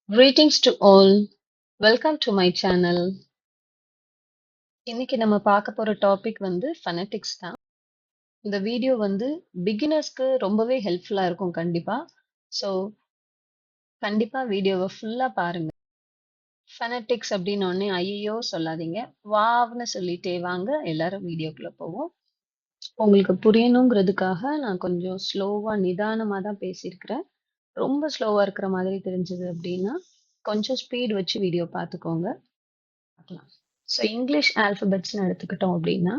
Greetings to all. Welcome to my channel. இன்னைக்கு நம்ம பார்க்க போற டாபிக் வந்து phonetics தான். இந்த வீடியோ வந்து பிகினர்ஸ்க்கு ரொம்பவே ஹெல்ப்ஃபுல்லா இருக்கும் கண்டிப்பா. ஸோ கண்டிப்பா வீடியோவை ஃபுல்லா பாருங்க. phonetics அப்படின்னு ஒன்னே ஐயோ சொல்லாதீங்க. வாவ்னு சொல்லிட்டே வாங்க, எல்லாரும் வீடியோக்குள்ள போவோம். உங்களுக்கு புரியணுங்கிறதுக்காக நான் கொஞ்சம் ஸ்லோவா நிதானமா தான் பேசியிருக்கிறேன். ரொம்ப ஸ்லோவா இருக்கிற மாதிரி தெரிஞ்சது அப்படின்னா கொஞ்சம் ஸ்பீட் வச்சு வீடியோ பார்த்துக்கோங்க. பார்க்கலாம். ஸோ இங்கிலீஷ் ஆல்பபெட்ஸ்னு எடுத்துக்கிட்டோம் அப்படின்னா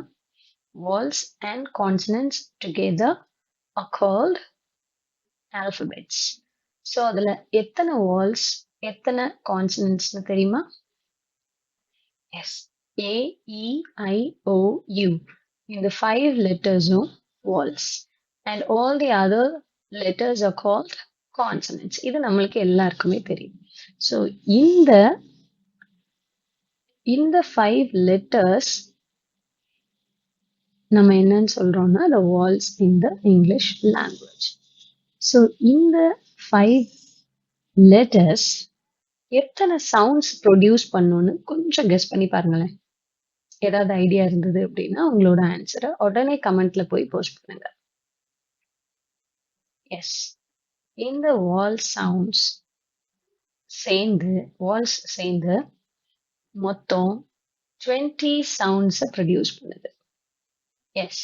vowels and consonants together are called alphabets. So அதில் எத்தனை vowels எத்தனை consonantsனு தெரியுமா? Yes, AEIOU. இந்த 5 லெட்டர்ஸும் vowels and all the other letters are called consonants. இது நம்மளுக்கு எல்லாருக்குமே தெரியும். ஸோ இந்த 5 letters நம்ம என்னன்னு சொல்றோம்னா the vowels in the English language. So இந்த 5 letters எத்தனை சவுண்ட்ஸ் ப்ரொடியூஸ் பண்ணுன்னு கொஞ்சம் கெஸ் பண்ணி பாருங்களேன். ஏதாவது ஐடியா இருந்தது அப்படின்னா உங்களோட ஆன்சரை உடனே கமெண்ட்ல போய் போஸ்ட் பண்ணுங்க. எஸ், இந்த வால்ஸ் சேர்ந்து மொத்தம் 20 சவுண்ட்ஸை ப்ரொடியூஸ் பண்ணுது. எஸ்,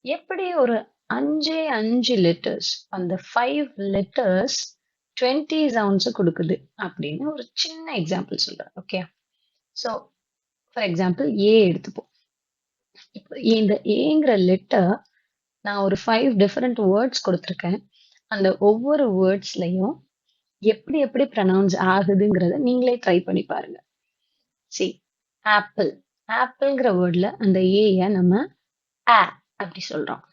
எப்படி ஒரு 5 லெட்டர்ஸ், அந்த 5 லெட்டர்ஸ் 20 சவுண்ட்ஸ் கொடுக்குது அப்படின்னு ஒரு சின்ன எக்ஸாம்பிள் சொல்றேன். Okay, so for example A எடுத்துப்போம். இப்போ இந்த ஏங்கிற லெட்டர் நான் ஒரு 5 டிஃப்ரெண்ட் வேர்ட்ஸ் கொடுத்துருக்கேன். அந்த ஒவ்வொரு வேர்ட்ஸ்லையும் எப்படி எப்படி ப்ரனவுன்ஸ் ஆகுதுங்கிறத நீங்களே ட்ரை பண்ணி பாருங்க. சி, ஆப்பிள்ங்கிற வேர்ட்ல அந்த ஏய நம்ம ஆ அப்படி சொல்றோம்.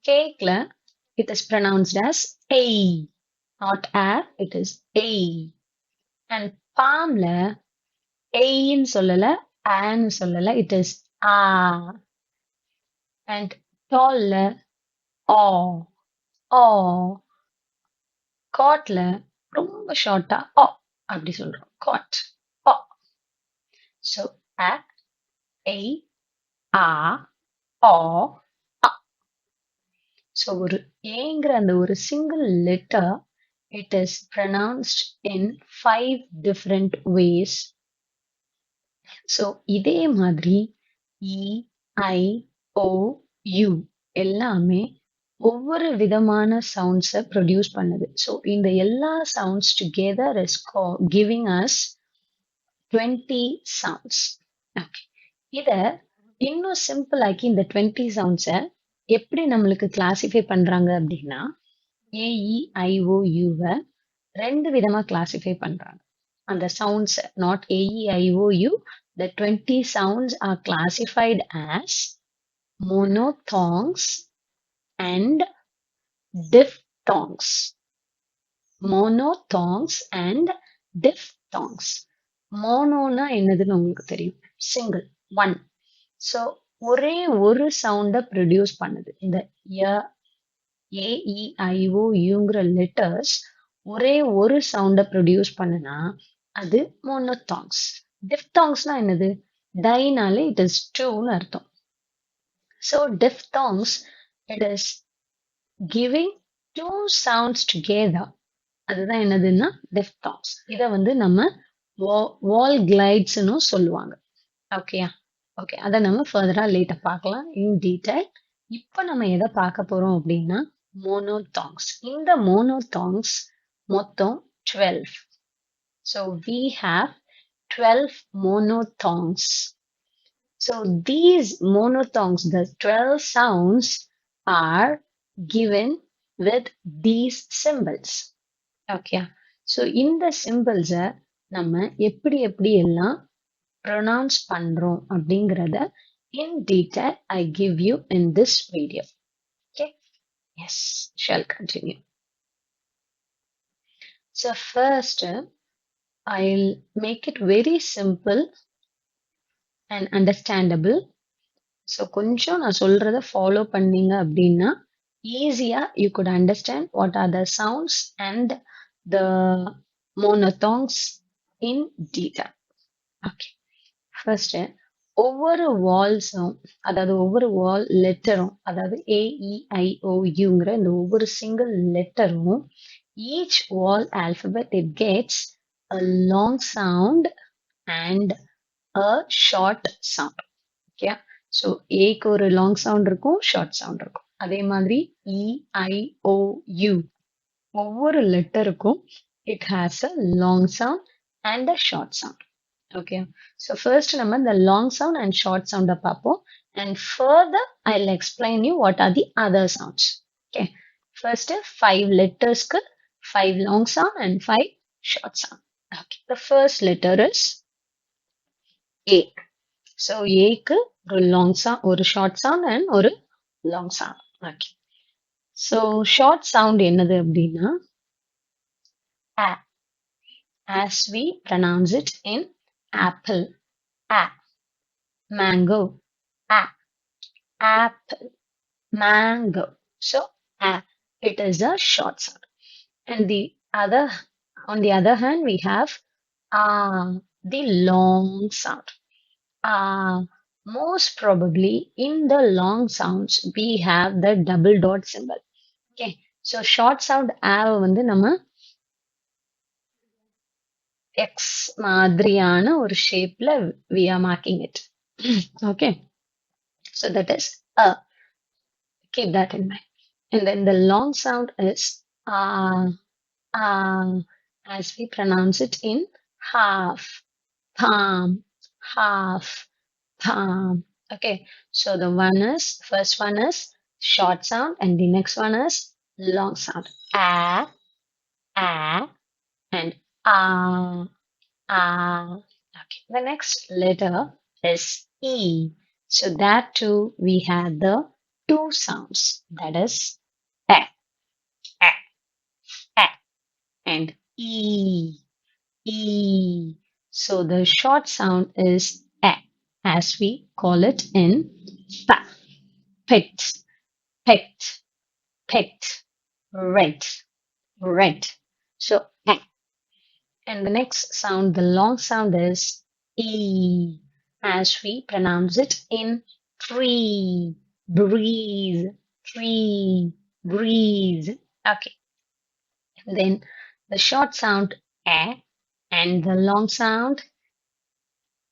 கேக்ல it is pronounced as a, not a, it is a. And palmல a-ன்னு சொல்லல, a-ன்னு சொல்லல, it is a. And tallல o. cotல ரொம்ப ஷார்ட்டா o அப்படி சொல்றோம். cot, o. So a, a, o, a. So ஒரு ஏங்கிற அந்த ஒரு single letter it is pronounced in 5 different ways. So இதே மாதிரி E, I, O, U எல்லாமே ஒவ்வொரு விதமான சவுண்ட்ஸை ப்ரொடியூஸ் பண்ணுது. ஸோ இந்த எல்லா sounds together is giving us 20 sounds. Okay, இதை இன்னும் சிம்பிள் ஆக்கி இந்த 20 சவுண்ட்ஸை எப்படி நம்மளுக்கு கிளாசிஃபை பண்றாங்க அப்படின்னா AEIOUவை 2 விதமா கிளாசிஃபை பண்றாங்க. அந்த sounds not AEIOU, the 20 sounds are classified as monophthongs and diphthongs. Monophthongs and diphthongs. மோனோனா என்னதுன்னு உங்களுக்கு தெரியும், சிங்கிள், ஒன். ஸோ ஒரே ஒரு சவுண்டை ப்ரொடியூஸ் பண்ணுது. இந்த AEIOUங்கிற லெட்டர்ஸ் ஒரே ஒரு சவுண்டை ப்ரொடியூஸ் பண்ணுனா அது மோனோத்தாங்ஸ். டிப்தாங்ஸ்னா என்னது? டைனாலே இட் இஸ் டூன்னு அர்த்தம். So diphthongs it is giving 2 sounds together. அதுதான் என்னதுன்னா டிப்தாங்ஸ். இதை வந்து நம்ம வால் கிளைட்ஸ்னு சொல்லுவாங்க. ஓகேயா? ஓகே, அதை நம்ம ஃபர்தரா லேட்டர் பார்க்கலாம் இன் டீடைல். இப்போ நம்ம எதை பார்க்க போறோம் அப்படின்னா மோனோத்தாங்ஸ். இந்த மோனோத்தாங்ஸ் மொத்தம் 12. So we have 12 monophthongs. So these monophthongs, the 12 sounds are given with these symbols. Okay. So இந்த symbols நம்ம எப்படி எப்படி எல்லாம் pronounce பண்றோம் அப்படிங்கறத in detail I give you in this video. Okay. Yes, shall continue. So first I'll make it very simple and understandable. So கொஞ்சம் நான் சொல்றத ஃபாலோ பண்ணீங்க அப்படின்னா ஈஸியா you could understand what are the sounds and the monophthongs in detail. Okay. First, ஒவ்வொரு வால்ஸும் அதாவது ஒவ்வொரு வால் லெட்டரும் அதாவது AEIOUங்கிற இந்த ஒவ்வொரு சிங்கிள் லெட்டரும் each vowel alphabet it gets a long sound and a short sound. Okay, so ஏக்கு ஒரு லாங் சவுண்ட் இருக்கும், ஷார்ட் சவுண்ட் இருக்கும். அதே மாதிரி EIOU ஒவ்வொரு லெட்டருக்கும் it has a long sound and a short sound. Okay, so first நம்ம இந்த லாங் சவுண்ட் அண்ட் ஷார்ட் சவுண்டை பார்ப்போம். And further I will explain you what are the other sounds. Okay, first 5 லெட்டர்ஸ்க்கு 5 long sound and 5 short sound. Okay, the first letter is A. So A க்கு ஒரு long sound, ஒரு short sound and ஒரு long sound. Okay. So short sound என்னது அப்படின்னா A. As we pronounce it in apple. A. Mango. A. Apple. Mango. So A. It is a short sound. And on the other hand, we have the long sound. Most probably in the long sounds, we have the double dot symbol. Okay, so short sound வந்து நம்ம X மாதிரியான ஒரு ஷேப்ல we are marking it. Okay, so that is a. Keep that in mind. And then the long sound is as we pronounce it in half, palm, half, palm. Okay, so the first one is short sound and the next one is long sound. A, and Okay, the next letter is E. So that too we have the two sounds, that is A, A, A, and E, E. So the short sound is A, as we call it in pet, pet, pet, red, red. So A. And the next sound, the long sound is E, as we pronounce it in tree, breeze, tree, breeze. Okay. And then the short sound A and the long sound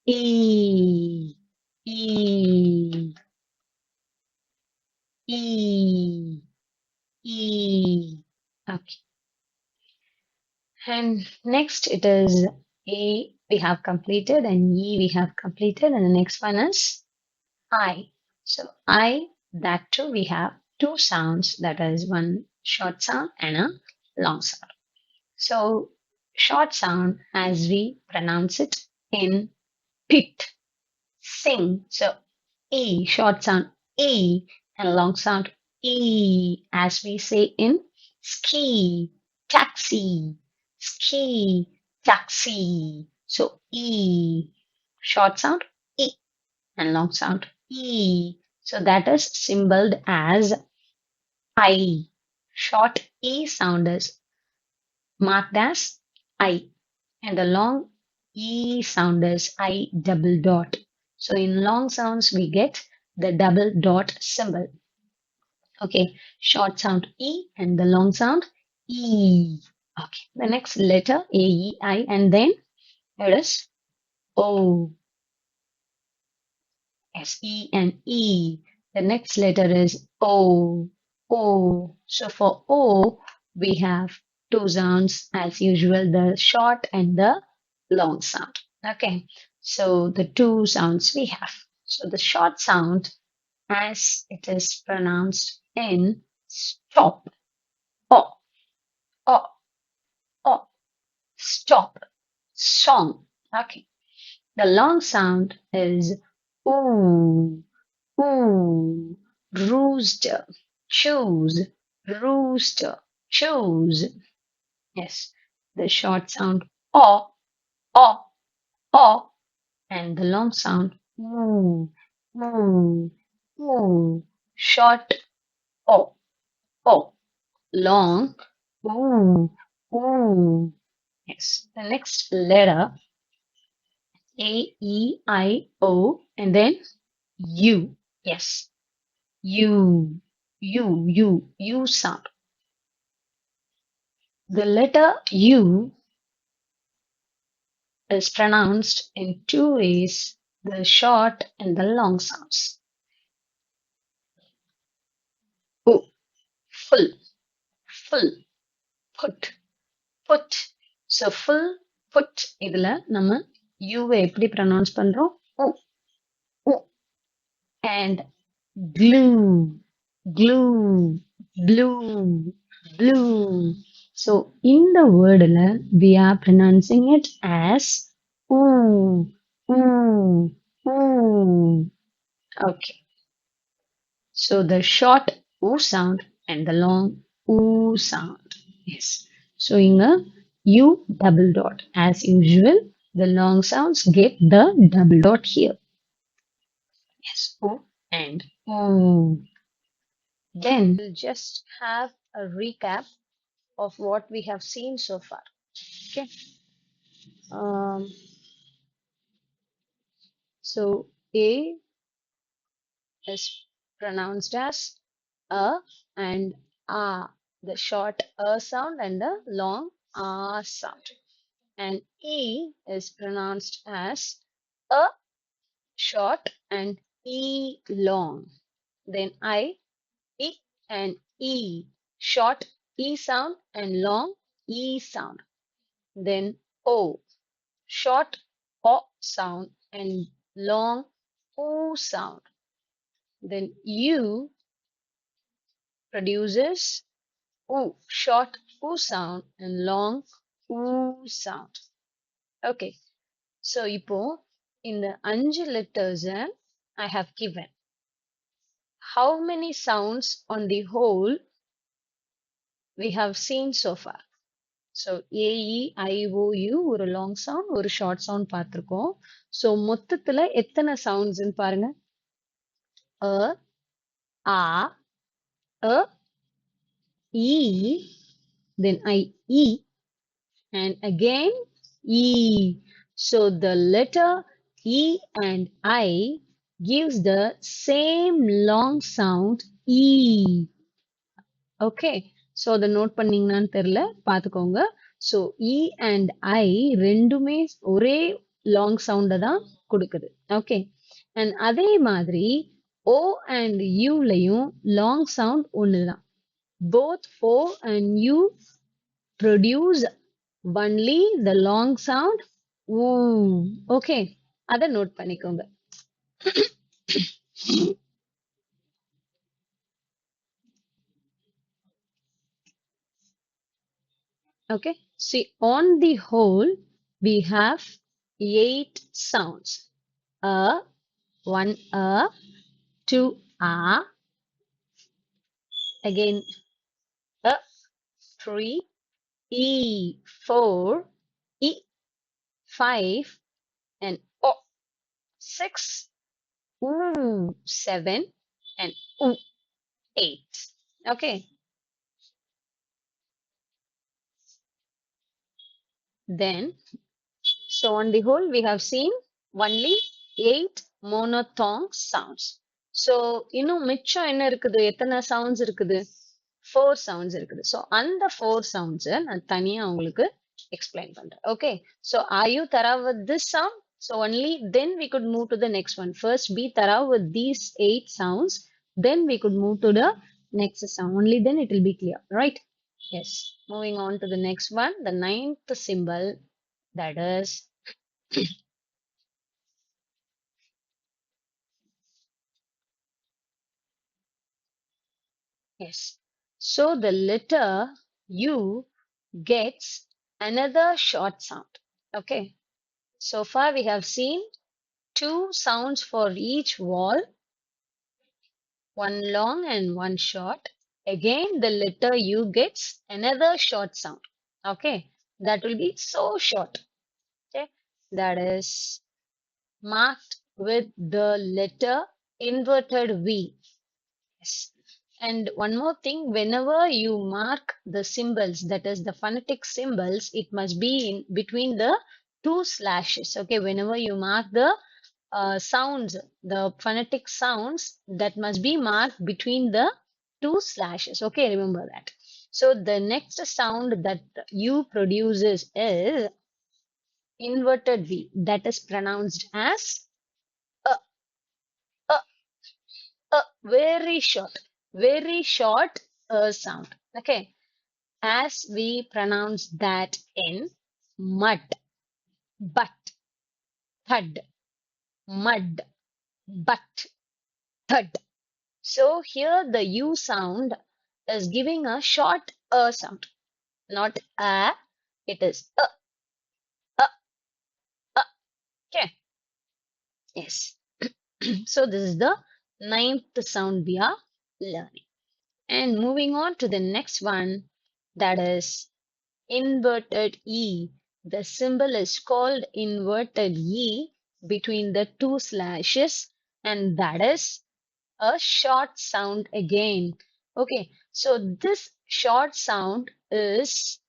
E, E, E, E. Okay. And next it is A we have completed and E we have completed, and the next one is I. So I, that too we have two sounds, that is one short sound and a long sound. So short sound as we pronounce it in pit, sing. So E, short sound E, and long sound E, as we say in ski, taxi, ski, taxi. So E, short sound E, and long sound E. So that is symboled as I. Short E sound is marked as I, and the long E sound is I double dot. So in long sounds we get the double dot symbol. Okay, short sound E and the long sound E. Okay, the next letter A, E, I, and then it is O. S, E, and E. The next letter is O. O. So for O, we have two sounds as usual, the short and the long sound. Okay, so the two sounds we have. So the short sound as it is pronounced in stop. O, O, O. Stop. Song. Okay. The long sound is ooh, ooh, rooster, choose, rooster, choose. Yes, the short sound o, o, o, and the long sound oo, oo, oo. Short o, o, long oo, oo. oo. Yes. The next letter A, E, I, O, and then U. Yes. U sound. The letter U is pronounced in two ways, the short and the long sounds. U, full, full, put, put. So full, put இதுல நம்ம U வை எப்படி pronounce பண்றோம்? U, U. And glue, glue, blue, blue. So in the word we are pronouncing it as ooh, ooh, ooh. Okay. So the short oo sound and the long oo sound. Yes. So in a U double dot. As usual, the long sounds get the double dot here. Yes. Oo and ooh. Then we'll just have a recap of what we have seen so far. Okay. Um, so A is pronounced as a and a, the short a sound and the long a sound. And E is pronounced as a short and e long. Then I and E, short e sound and long e sound. Then O, short O sound and long O sound. Then U produces O, short O sound and long O sound. Okay, so இப்போ இந்த 5 letters I have given. How many sounds on the whole we have seen so far? So A, E, I, O, U ஒரு long sound, ஒரு short sound பார்த்திருக்கோம். So மொத்தத்துல எத்தனை sounds ன்னு பாருங்க. A, A, E, then E, and again E. So the letter E and I gives the same long sound E. Okay. So the note பண்ணீங்கன்னான்னு தெரியல பார்த்துக்கோங்க. So E and I ரெண்டுமே ஒரே long sound தான் கொடுக்குது. Okay. And அதே மாதிரி O and U லையும் long sound ஒண்ணுதான். Both O and U produce only the long sound ooh. Okay. அதை note பண்ணிக்கோங்க. Okay. See, on the whole, we have 8 sounds. A, one A, two A, again A, three, E, four, E, five, and O, six, ooh, seven, and ooh, eight. Okay. Then, so on the whole, we have seen only 8 monophthong sounds. So, இன்னும் மிச்சம் என்ன இருக்குது? எத்தனை sounds இருக்குது? 4 sounds இருக்குது. So, அந்த 4 sounds நான் தனியா உங்களுக்கு explain பண்றேன். Okay. So, are you thorough with this sound? So, only then we could move to the next one. First, be thorough with these 8 sounds. Then we could move to the next sound. Only then it will be clear. Right? Yes. Moving on to the next one. The 9th symbol, that is yes. So the letter U gets another short sound. Okay. So far we have seen 2 sounds for each vowel, one long and one short. Again, the letter U gets another short sound. Okay. That will be so short. Okay. That is marked with the letter inverted V. Yes. And one more thing, whenever you mark the symbols, that is the phonetic symbols, it must be in between the two slashes. Okay, whenever you mark the sounds, the phonetic sounds, that must be marked between the two slashes. Okay, remember that. So the next sound that you produces is inverted V, that is pronounced as a, a, a, very short sound. Okay, as we pronounce that in mud, but, thud, mud, but, thud. So here the U sound is giving a short sound, not a. It is a, a. Okay. Yes. So this is the ninth sound we are learning. And moving on to the next one, that is inverted E. The symbol is called inverted E between the two slashes, and that is a short sound again. Okay, so this short sound is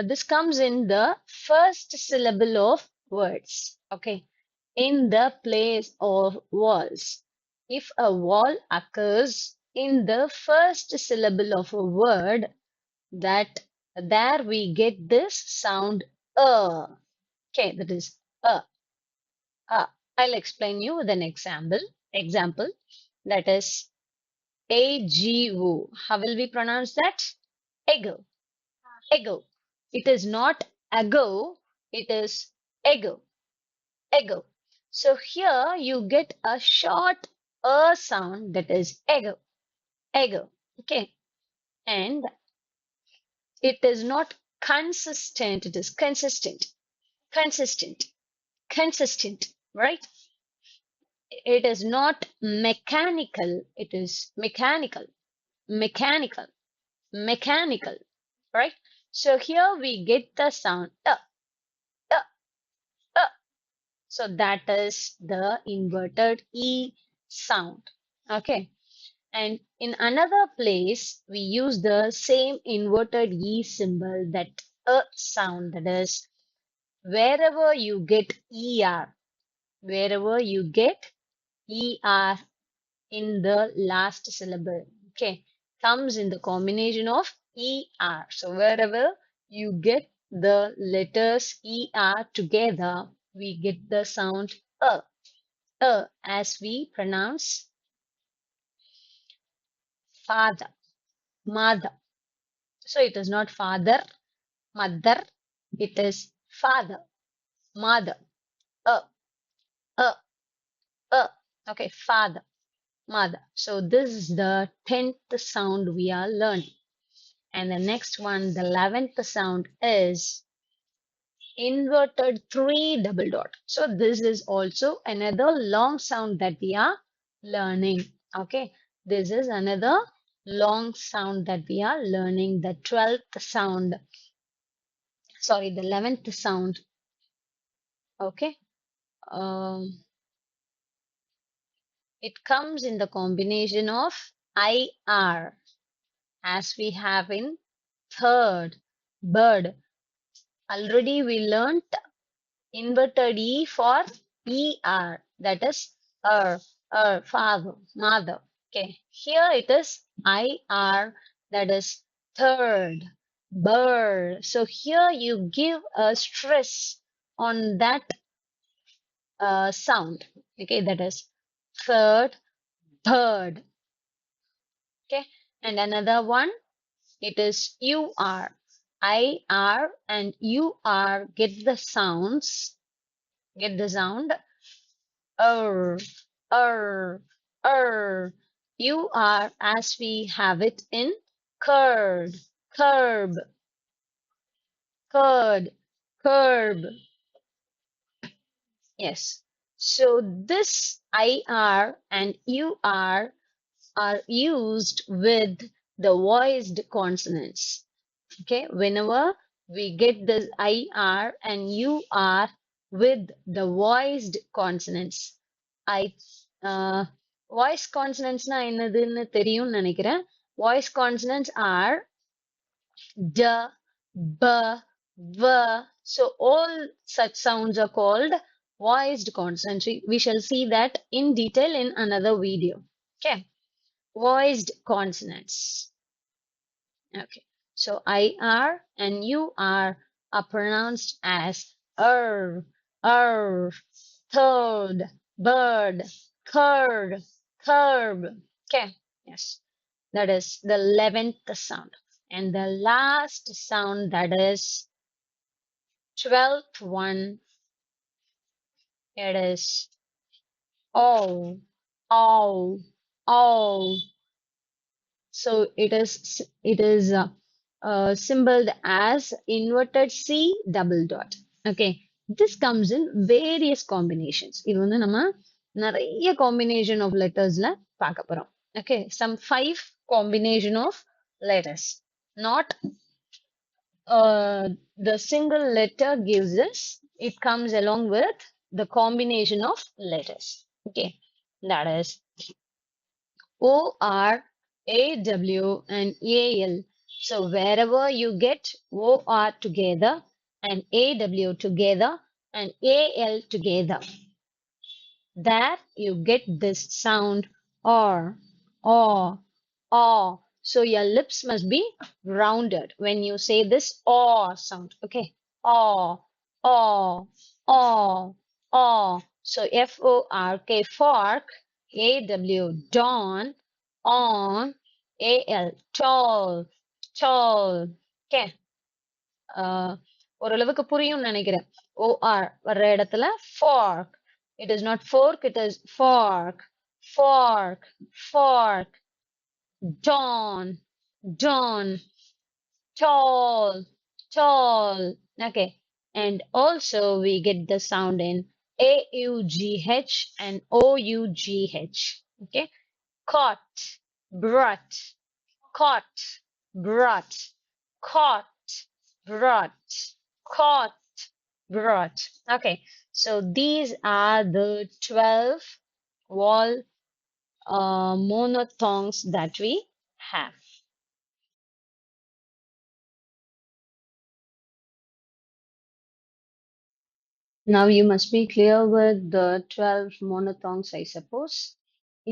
this comes in the first syllable of words. Okay, in the place of walls. If a wall occurs in the first syllable of a word, that there we get this sound okay, that is I'll explain you with an example, that is ago. How will we pronounce that? Ego, ego. It is not ago, it is ego, ego. So here you get a short sound, that is ego, ego. Okay, and it is not consistent, it is consistent, consistent, consistent, right? It is not mechanical, it is mechanical, mechanical, mechanical, right? So here we get the sound uh, uh. So that is the inverted E sound. Okay. And in another place, we use the same inverted E symbol, that sound, that is wherever you get ER, wherever you get ER in the last syllable, okay, comes in the combination of ER. So wherever you get the letters ER together, we get the sound as we pronounce father, mother. So it is not father, mother, it is father, mother, uh, uh, okay, father, mother. So this is the 10th sound we are learning. And the next one, the 11th sound is inverted 3 double dot. So this is also another long sound that we are learning. Okay, this is another long sound that we are learning, the 12th sound, sorry, the 11th sound. Okay, um, it comes in the combination of IR, as we have in third, bird. Already we learnt inverted E for ER, that is father, mother. Okay, here it is IR, that is third, bird. So here you give a stress on that sound. Okay, that is third, bird. Okay, and another one, it is UR. IR and UR get the sounds, get the sound er, er, er. You are as we have it in curd, curb, curd, curb. Yes. So this IR and UR are used with the voiced consonants. Okay, whenever we get this IR and UR with the voiced consonants, I Voice consonantsனா என்னதுன்னு தெரியும்னு நினைக்கிறேன். Voice consonants are d, b, v. So all such sounds are called voiced consonants. We shall see that in detail in another video. Okay. Voiced consonants. Okay. So IR and UR are pronounced as third, bird, curd, curb. Okay. Yes. That is the 11th sound. And the last sound, that is 12th one, it is O, O, O. So it is symboled as inverted C double dot. Okay. This comes in various combinations. இது வந்து நம்ம நிறைய combination of lettersல பார்க்க போறோம். Okay. Some 5 combination of letters. Not the single letter gives us. It comes along with the combination of letters. Okay. That is O, R, A, W, and A, L. So wherever you get O, R together and A, W together and A, L together, there you get this sound or, or. So your lips must be rounded when you say this or sound. Okay, or, or, or, or. So F-O-R-K, fork, A-W, dawn, on, A-L, tall, tall. Okay. ஓரளவுக்கு புரியும்னு நினைக்கிறேன். OR வர்ற இடத்துல fork. It is not fork, it is fork, fork, fork. Dawn, dawn, tall, tall. Okay. And also we get the sound in AUGH and OUGH. Okay. Caught, brought, caught, brought, caught, brought, caught, brought. Okay, so these are the 12 wall monophthongs that we have. Now you must be clear with the 12 monophthongs, I suppose.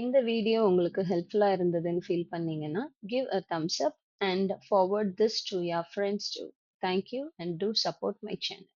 இந்த video உங்களுக்கு ஹெல்ப்ஃபுல்லா இருந்ததுன்னு feel பண்ணீங்கன்னா give a thumbs up and forward this to your friends too. Thank you and do support my channel.